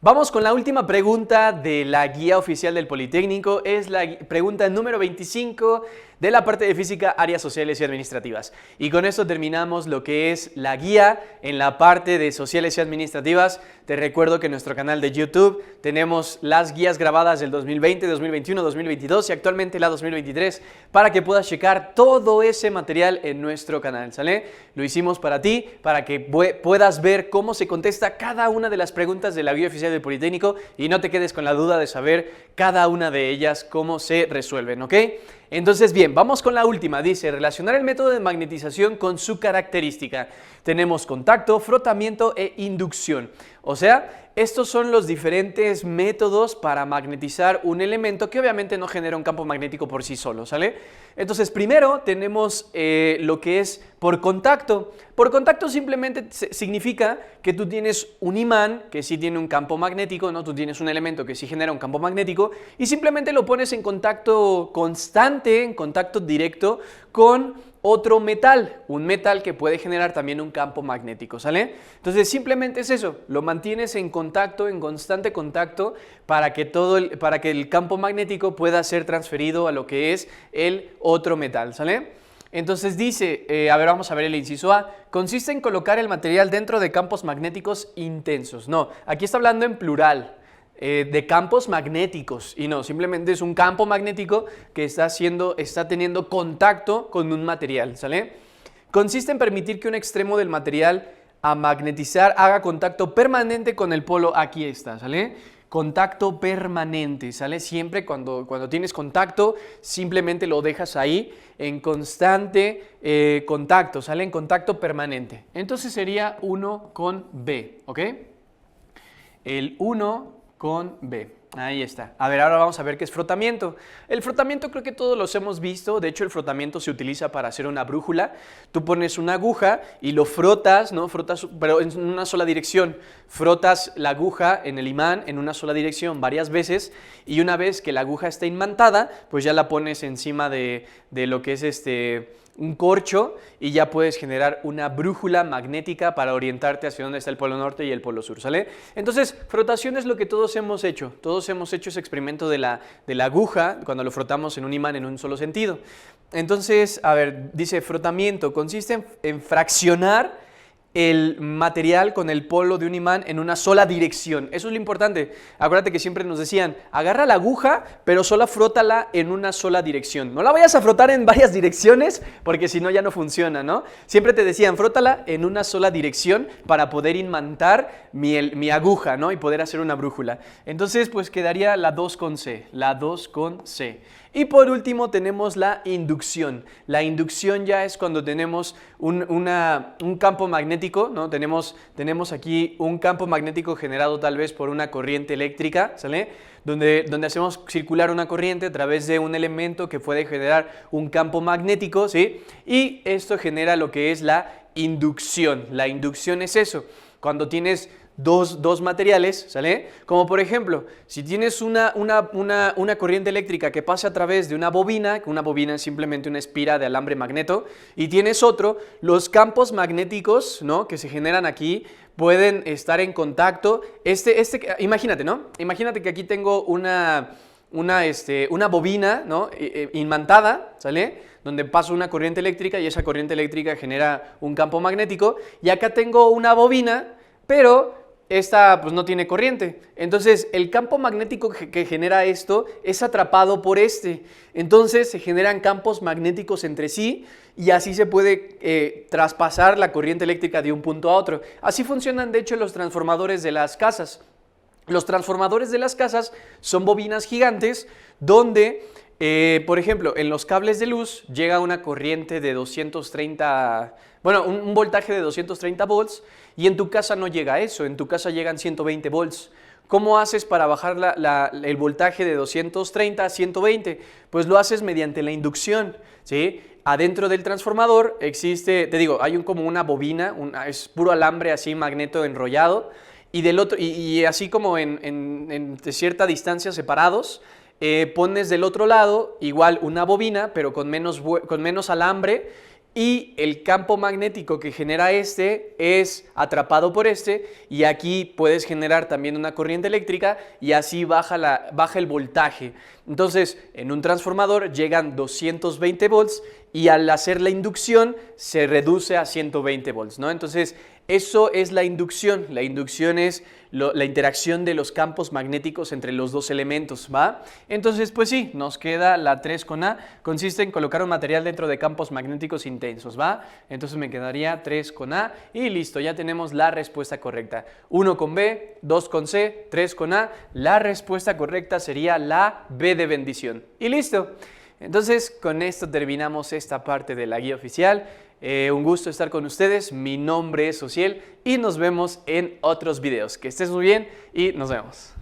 Vamos con la última pregunta de la guía oficial del Politécnico. Es la pregunta número 25 de la parte de física, áreas sociales y administrativas. Y con esto terminamos lo que es la guía en la parte de sociales y administrativas. Te recuerdo que en nuestro canal de YouTube tenemos las guías grabadas del 2020, 2021, 2022 y actualmente la 2023 para que puedas checar todo ese material en nuestro canal, ¿sale? Lo hicimos para ti, para que puedas ver cómo se contesta cada una de las preguntas de la guía oficial del Politécnico y no te quedes con la duda de saber cada una de ellas, cómo se resuelven, ¿ok? Entonces, bien, vamos con la última. Dice, relacionar el método de magnetización con su característica. Tenemos contacto, frotamiento e inducción. O sea, estos son los diferentes métodos para magnetizar un elemento que obviamente no genera un campo magnético por sí solo, ¿sale? Entonces, primero tenemos lo que es por contacto. Por contacto simplemente significa que tú tienes un imán que sí tiene un campo magnético, ¿no? Tú tienes un elemento que sí genera un campo magnético y simplemente lo pones en contacto constante, en contacto directo con otro metal, un metal que puede generar también un campo magnético, ¿sale? Entonces simplemente es eso, lo mantienes en contacto, en constante contacto para que el campo magnético pueda ser transferido a lo que es el otro metal, ¿sale? Entonces dice, a ver, vamos a ver el inciso A, consiste en colocar el material dentro de campos magnéticos intensos. No, aquí está hablando en plural. De campos magnéticos y no, simplemente es un campo magnético que está teniendo contacto con un material, ¿sale? Consiste en permitir que un extremo del material a magnetizar haga contacto permanente con el polo, aquí está, ¿sale? Contacto permanente, ¿sale? Siempre cuando tienes contacto, simplemente lo dejas ahí en constante contacto, ¿sale? En contacto permanente. Entonces sería 1 con B, ¿ok? El 1 con B. Ahí está. A ver, ahora vamos a ver qué es frotamiento. El frotamiento creo que todos los hemos visto. De hecho, el frotamiento se utiliza para hacer una brújula. Tú pones una aguja y lo frotas, ¿no? Frotas, pero en una sola dirección. Frotas la aguja en el imán en una sola dirección varias veces y una vez que la aguja está imantada, pues ya la pones encima de lo que es un corcho y ya puedes generar una brújula magnética para orientarte hacia dónde está el polo norte y el polo sur, ¿sale? Entonces, frotación es lo que todos hemos hecho. Todos hemos hecho ese experimento de la aguja cuando lo frotamos en un imán en un solo sentido. Entonces, a ver, dice frotamiento consiste en fraccionar el material con el polo de un imán en una sola dirección. Eso es lo importante. Acuérdate que siempre nos decían, agarra la aguja, pero solo frótala en una sola dirección. No la vayas a frotar en varias direcciones, porque si no ya no funciona, ¿no? Siempre te decían, frótala en una sola dirección para poder imantar mi aguja, ¿no? Y poder hacer una brújula. Entonces, pues quedaría la 2 con C, la 2 con C. Y por último tenemos la inducción. La inducción ya es cuando tenemos un campo magnético, ¿no? Tenemos aquí un campo magnético generado tal vez por una corriente eléctrica, ¿sale? Donde hacemos circular una corriente a través de un elemento que puede generar un campo magnético, ¿sí? Y esto genera lo que es la inducción. La inducción es eso, cuando tienes dos materiales, ¿sale? Como por ejemplo, si tienes una corriente eléctrica que pasa a través de una bobina es simplemente una espira de alambre magneto, y tienes otro, los campos magnéticos, ¿no? Que se generan aquí pueden estar en contacto. Imagínate, ¿no? Imagínate que aquí tengo una bobina, ¿no? Imantada, ¿sale? Donde pasa una corriente eléctrica y esa corriente eléctrica genera un campo magnético, y acá tengo una bobina, pero esta pues no tiene corriente. Entonces el campo magnético que genera esto es atrapado por entonces se generan campos magnéticos entre sí y así se puede traspasar la corriente eléctrica de un punto a otro. Así funcionan de hecho los transformadores de las casas. Los transformadores de las casas son bobinas gigantes donde por ejemplo, en los cables de luz llega una corriente de 230, un voltaje de 230 volts, y en tu casa no llega eso, en tu casa llegan 120 volts. ¿Cómo haces para bajar el voltaje de 230 a 120? Pues lo haces mediante la inducción, ¿sí? Adentro del transformador existe, te digo, hay como una bobina, es puro alambre así, magneto enrollado, y así como en cierta distancia separados, pones del otro lado igual una bobina, pero con menos alambre, y el campo magnético que genera este es atrapado por este, y aquí puedes generar también una corriente eléctrica y así baja el voltaje. Entonces, en un transformador llegan 220 volts y al hacer la inducción se reduce a 120 volts, ¿no? Entonces, eso es la inducción. La inducción es la interacción de los campos magnéticos entre los dos elementos, ¿va? Entonces, pues sí, nos queda la 3 con A. Consiste en colocar un material dentro de campos magnéticos intensos, ¿va? Entonces me quedaría 3 con A y listo, ya tenemos la respuesta correcta. 1 con B, 2 con C, 3 con A. La respuesta correcta sería la B de bendición. Y listo. Entonces, con esto terminamos esta parte de la guía oficial. Un gusto estar con ustedes, mi nombre es Ociel y nos vemos en otros videos. Que estés muy bien y nos vemos.